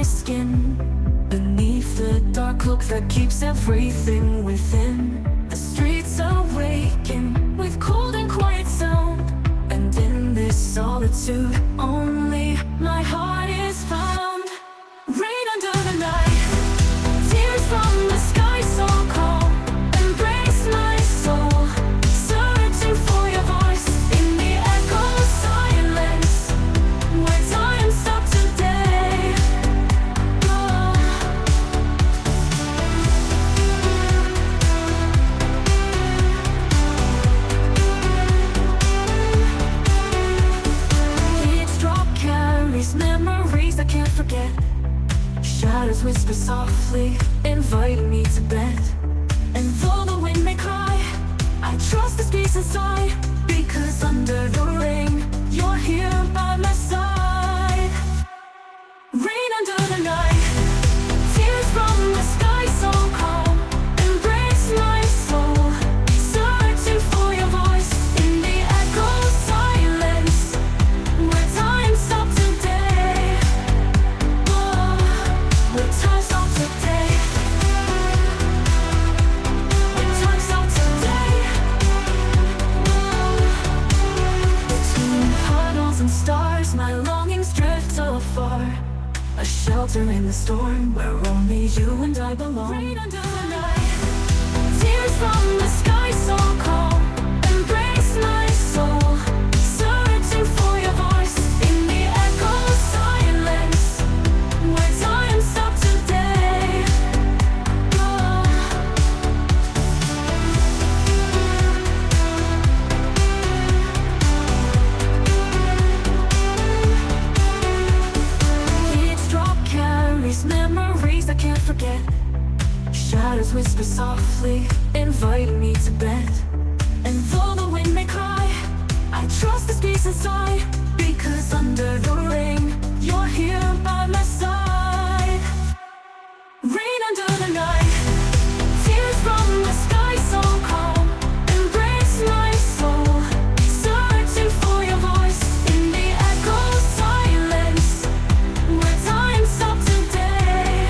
skin, beneath the dark cloak that keeps everything within. The streets awaken with cold and quiet sound, and in this solitude only my heart is found. Rain under the night, tears from the sky so calm, embrace my soul, searching for your voice in the echo silence, where time stopped today. Each drop carries memories I can't forget. Shadows whisper softly, inviting me to bed. And though the wind may cry, I trust this peace inside, because under the rain, you're here by my side. Rain under the night, tears from the sky so calm, embrace my soul, searching for your voice in the echo silence, where time stopped today. Where time stopped today. Where time stopped today. Between puddles and stars, my longings drift afar. A shelter in the storm where only you and I belong. Rain under the night, tears from the sky so calm, embrace my soul, searching for your voice in the echo silence, where time stopped today. Each drop carries memories I can't forget. Shadows whisper softly, inviting me to bed. And though the wind may cry, I trust this peace inside, because under the rain, you're here by my side. Rain under the night, tears from the sky so calm, embrace my soul, searching for your voice in the echo silence, where time stopped today.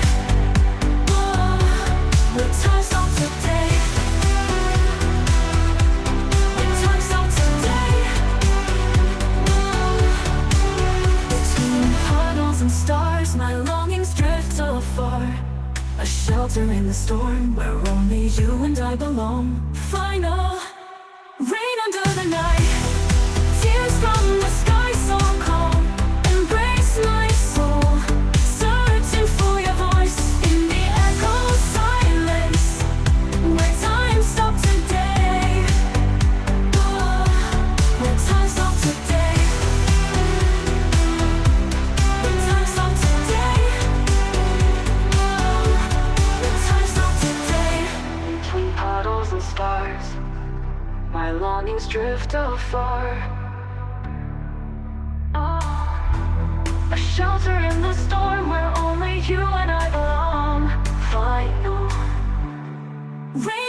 Where time stopped today. Where time stopped today. Between puddles and stars, my longings drift afar. A shelter in the storm where only you and I belong. Final rain under the night, tears from the sky so calm, embrace my soul, searching for your voice in the echo silence, where time stopped today. Where time stopped today. Where time stopped today. Where time stopped today. Between puddles and stars, my longings drift afar. A shelter in the storm where only you and I belong. Final rain